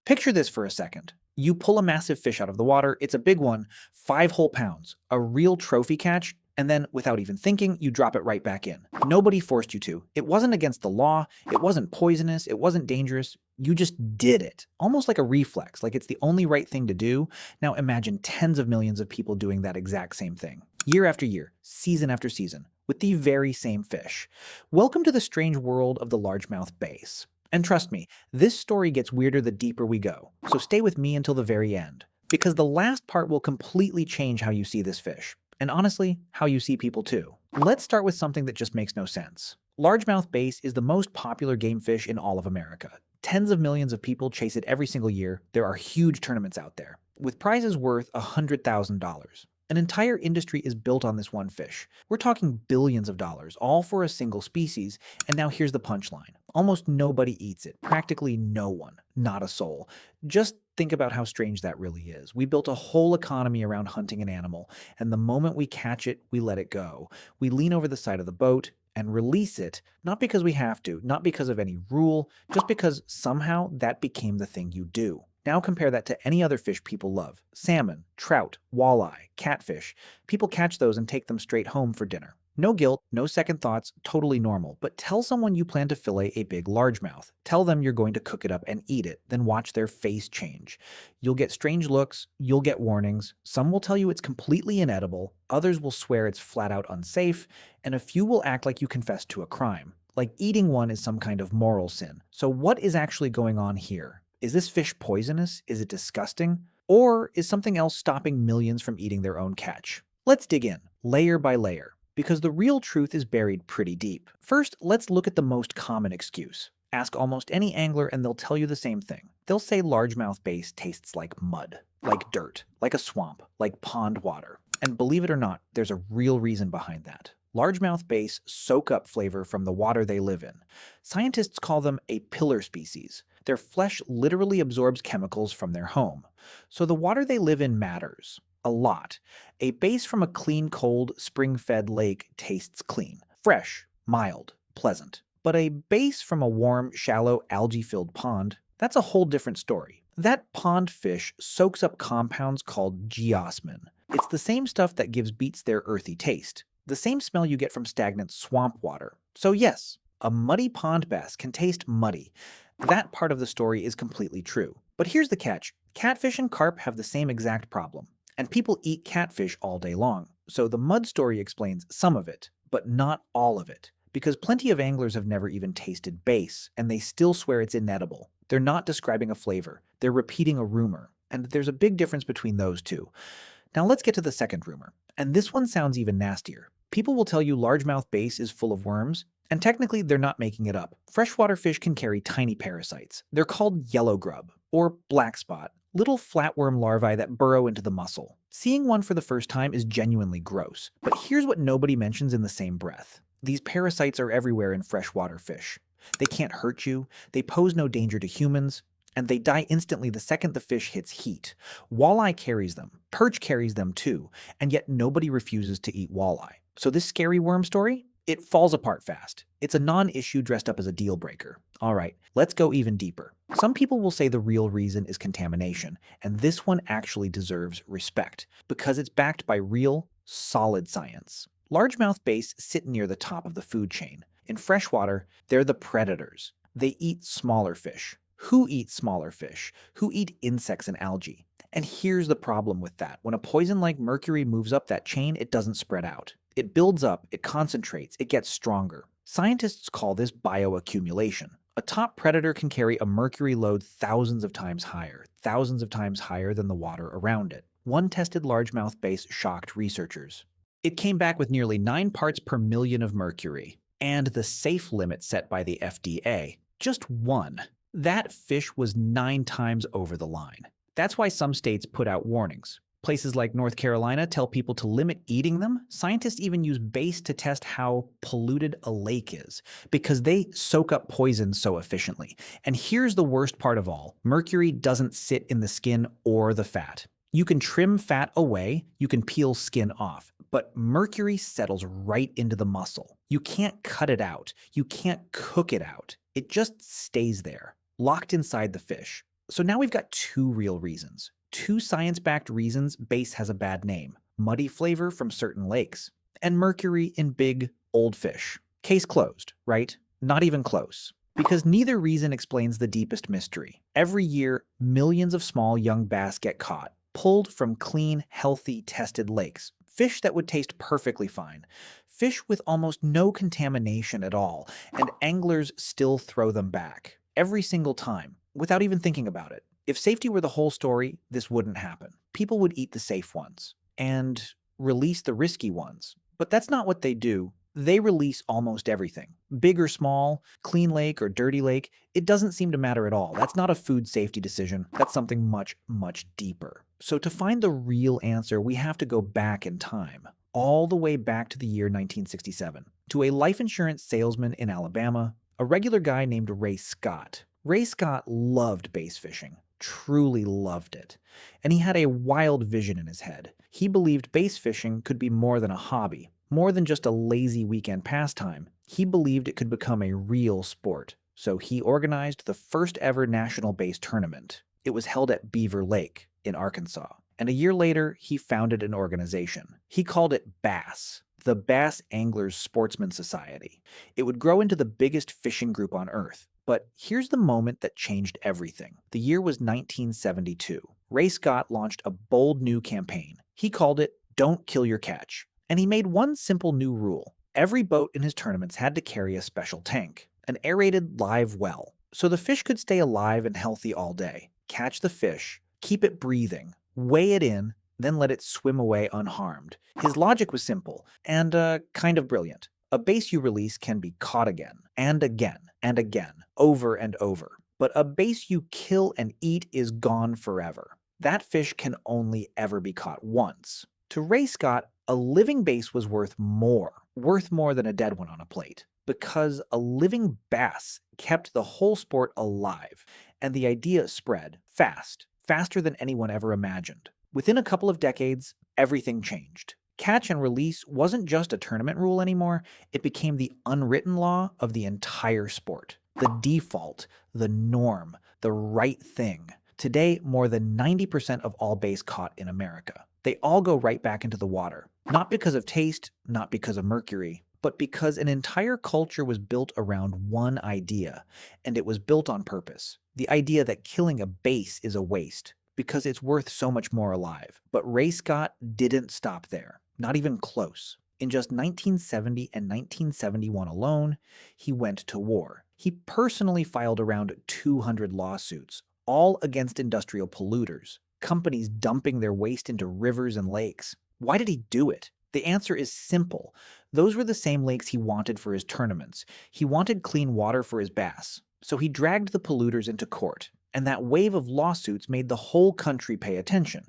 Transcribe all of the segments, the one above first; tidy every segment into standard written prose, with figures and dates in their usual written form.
Picture this for a second. You pull a massive fish out of the water, it's a big one, 5 whole pounds, a real trophy catch, and then, without even thinking, you drop it right back in. Nobody forced you to. It wasn't against the law, it wasn't poisonous, it wasn't dangerous. You just did it. Almost like a reflex, like it's the only right thing to do. Now imagine tens of millions of people doing that exact same thing. Year after year, season after season, with the very same fish. Welcome to the strange world of the largemouth bass. And trust me, this story gets weirder the deeper we go, so stay with me until the very end, because the last part will completely change how you see this fish, and honestly, how you see people too. Let's start with something that just makes no sense. Largemouth bass is the most popular game fish in all of America. Tens of millions of people chase it every single year. There are huge tournaments out there, with prizes worth $100,000. An entire industry is built on this one fish. We're talking billions of dollars, all for a single species, and now here's the punchline. Almost nobody eats it, practically no one, not a soul. Just think about how strange that really is. We built a whole economy around hunting an animal, and the moment we catch it, we let it go. We lean over the side of the boat and release it, not because we have to, not because of any rule, just because somehow that became the thing you do. Now compare that to any other fish people love. Salmon, trout, walleye, catfish. People catch those and take them straight home for dinner. No guilt, no second thoughts, totally normal. But tell someone you plan to fillet a big largemouth. Tell them you're going to cook it up and eat it, then watch their face change. You'll get strange looks, you'll get warnings. Some will tell you it's completely inedible, others will swear it's flat out unsafe, and a few will act like you confessed to a crime. Like eating one is some kind of moral sin. So what is actually going on here? Is this fish poisonous? Is it disgusting? Or is something else stopping millions from eating their own catch? Let's dig in, layer by layer, because the real truth is buried pretty deep. First, let's look at the most common excuse. Ask almost any angler and they'll tell you the same thing. They'll say largemouth bass tastes like mud, like dirt, like a swamp, like pond water. And believe it or not, there's a real reason behind that. Largemouth bass soak up flavor from the water they live in. Scientists call them a pillar species. Their flesh literally absorbs chemicals from their home. So the water they live in matters. A lot. A bass from a clean, cold, spring-fed lake tastes clean, fresh, mild, pleasant. But a bass from a warm, shallow, algae-filled pond, that's a whole different story. That pond fish soaks up compounds called geosmin. It's the same stuff that gives beets their earthy taste. The same smell you get from stagnant swamp water. So yes, a muddy pond bass can taste muddy. That part of the story is completely true. But here's the catch. Catfish and carp have the same exact problem. And people eat catfish all day long. So the mud story explains some of it, but not all of it. Because plenty of anglers have never even tasted bass, and they still swear it's inedible. They're not describing a flavor. They're repeating a rumor. And there's a big difference between those two. Now let's get to the second rumor. And this one sounds even nastier. People will tell you largemouth bass is full of worms, and technically they're not making it up. Freshwater fish can carry tiny parasites. They're called yellow grub, or black spot, little flatworm larvae that burrow into the muscle. Seeing one for the first time is genuinely gross. But here's what nobody mentions in the same breath. These parasites are everywhere in freshwater fish. They can't hurt you, they pose no danger to humans, and they die instantly the second the fish hits heat. Walleye carries them, perch carries them too, and yet nobody refuses to eat walleye. So this scary worm story? It falls apart fast. It's a non-issue dressed up as a deal breaker. All right, let's go even deeper. Some people will say the real reason is contamination, and this one actually deserves respect, because it's backed by real, solid science. Largemouth bass sit near the top of the food chain. In freshwater, they're the predators. They eat smaller fish. Who eats smaller fish? Who eat insects and algae? And here's the problem with that. When a poison like mercury moves up that chain, it doesn't spread out. It builds up, it concentrates, it gets stronger. Scientists call this bioaccumulation. A top predator can carry a mercury load thousands of times higher than the water around it. One tested largemouth bass shocked researchers. It came back with nearly 9 parts per million of mercury, and the safe limit set by the FDA, just 1. That fish was 9 times over the line. That's why some states put out warnings. Places like North Carolina tell people to limit eating them. Scientists even use bass to test how polluted a lake is, because they soak up poison so efficiently. And here's the worst part of all. Mercury doesn't sit in the skin or the fat. You can trim fat away, you can peel skin off, but mercury settles right into the muscle. You can't cut it out. You can't cook it out. It just stays there, locked inside the fish. So now we've got two real reasons. Two science-backed reasons bass has a bad name. Muddy flavor from certain lakes. And mercury in big, old fish. Case closed, right? Not even close. Because neither reason explains the deepest mystery. Every year, millions of small young bass get caught, pulled from clean, healthy, tested lakes. Fish that would taste perfectly fine. Fish with almost no contamination at all, and anglers still throw them back. Every single time, without even thinking about it. If safety were the whole story, this wouldn't happen. People would eat the safe ones and release the risky ones. But that's not what they do. They release almost everything. Big or small, clean lake or dirty lake, it doesn't seem to matter at all. That's not a food safety decision. That's something much, much deeper. So to find the real answer, we have to go back in time, all the way back to the year 1967, to a life insurance salesman in Alabama, a regular guy named Ray Scott. Ray Scott loved bass fishing, truly loved it, and he had a wild vision in his head. He believed bass fishing could be more than a hobby, more than just a lazy weekend pastime. He believed it could become a real sport. So he organized the first ever national bass tournament. It was held at Beaver Lake in Arkansas. And a year later, he founded an organization. He called it BASS, the Bass Anglers Sportsman Society. It would grow into the biggest fishing group on Earth. But here's the moment that changed everything. The year was 1972. Ray Scott launched a bold new campaign. He called it Don't Kill Your Catch. And he made one simple new rule. Every boat in his tournaments had to carry a special tank, an aerated live well, so the fish could stay alive and healthy all day. Catch the fish, keep it breathing, weigh it in, then let it swim away unharmed. His logic was simple and kind of brilliant. A bass you release can be caught again, and again, and again, over and over. But a bass you kill and eat is gone forever. That fish can only ever be caught once. To Ray Scott, a living bass was worth more than a dead one on a plate, because a living bass kept the whole sport alive, and the idea spread fast, faster than anyone ever imagined. Within a couple of decades, everything changed. Catch and release wasn't just a tournament rule anymore, it became the unwritten law of the entire sport. The default, the norm, the right thing. Today, more than 90% of all bass caught in America. They all go right back into the water. Not because of taste, not because of mercury, but because an entire culture was built around one idea, and it was built on purpose. The idea that killing a bass is a waste, because it's worth so much more alive. But Ray Scott didn't stop there, not even close. In just 1970 and 1971 alone, he went to war. He personally filed around 200 lawsuits, all against industrial polluters, companies dumping their waste into rivers and lakes. Why did he do it? The answer is simple. Those were the same lakes he wanted for his tournaments. He wanted clean water for his bass. So he dragged the polluters into court, and that wave of lawsuits made the whole country pay attention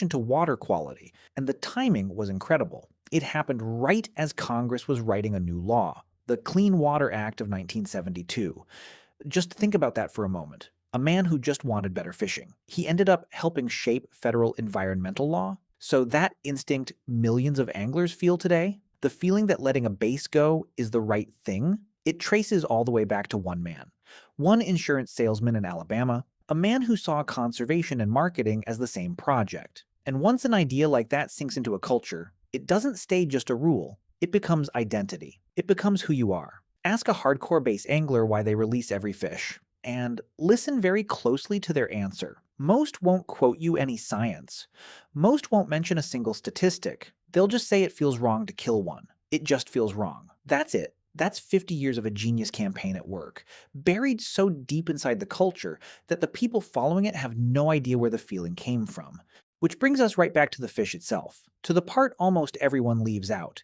to water quality, and the timing was incredible. It happened right as Congress was writing a new law, the Clean Water Act of 1972. Just think about that for a moment. A man who just wanted better fishing. He ended up helping shape federal environmental law. So that instinct millions of anglers feel today, the feeling that letting a bass go is the right thing, it traces all the way back to one man. One insurance salesman in Alabama, a man who saw conservation and marketing as the same project. And once an idea like that sinks into a culture, it doesn't stay just a rule. It becomes identity. It becomes who you are. Ask a hardcore bass angler why they release every fish, and listen very closely to their answer. Most won't quote you any science. Most won't mention a single statistic. They'll just say it feels wrong to kill one. It just feels wrong. That's it. That's 50 years of a genius campaign at work, buried so deep inside the culture that the people following it have no idea where the feeling came from. Which brings us right back to the fish itself, to the part almost everyone leaves out.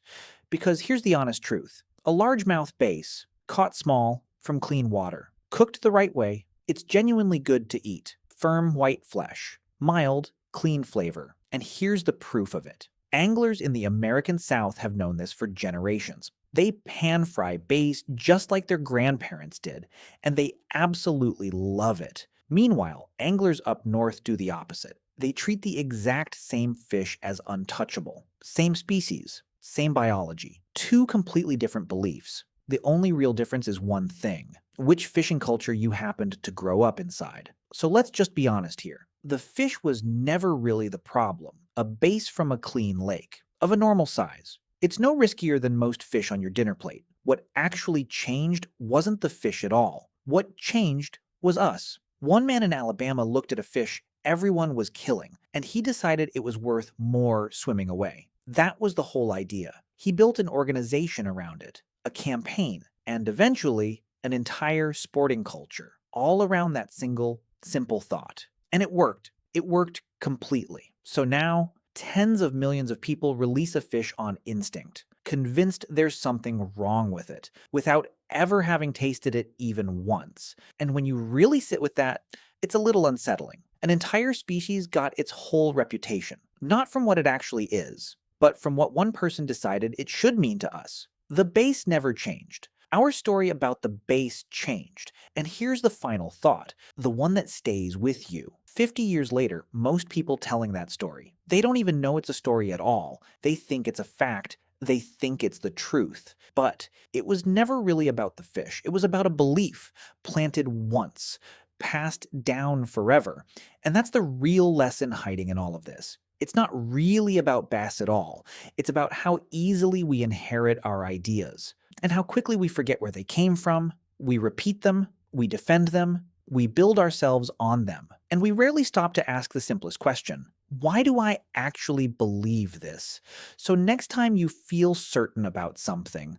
Because here's the honest truth. A largemouth bass, caught small, from clean water, cooked the right way, it's genuinely good to eat. Firm white flesh, mild, clean flavor. And here's the proof of it. Anglers in the American South have known this for generations. They pan-fry bass just like their grandparents did, and they absolutely love it. Meanwhile, anglers up north do the opposite. They treat the exact same fish as untouchable. Same species, same biology. Two completely different beliefs. The only real difference is one thing. which fishing culture you happened to grow up inside. So let's just be honest here. The fish was never really the problem. A bass from a clean lake, of a normal size. It's no riskier than most fish on your dinner plate. What actually changed wasn't the fish at all. What changed was us. One man in Alabama looked at a fish everyone was killing, and he decided it was worth more swimming away. That was the whole idea. He built an organization around it, a campaign, and eventually an entire sporting culture, all around that single, simple thought. And it worked. It worked completely. So now, tens of millions of people release a fish on instinct, convinced there's something wrong with it, without ever having tasted it even once. And when you really sit with that, it's a little unsettling. An entire species got its whole reputation, not from what it actually is, but from what one person decided it should mean to us. The base never changed. Our story about the base changed, and here's the final thought, the one that stays with you. 50 years later, most people telling that story, they don't even know it's a story at all. They think it's a fact. They think it's the truth. But it was never really about the fish. It was about a belief planted once, passed down forever. And that's the real lesson hiding in all of this. It's not really about bass at all. It's about how easily we inherit our ideas and how quickly we forget where they came from. We repeat them, we defend them, we build ourselves on them. And we rarely stop to ask the simplest question. Why do I actually believe this? So next time you feel certain about something,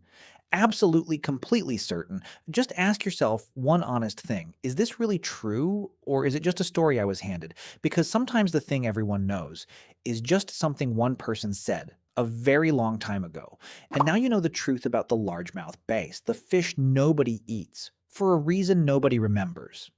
absolutely, completely certain, just ask yourself one honest thing. Is this really true, or is it just a story I was handed? Because sometimes the thing everyone knows is just something one person said a very long time ago. And now you know the truth about the largemouth bass, the fish nobody eats, for a reason nobody remembers.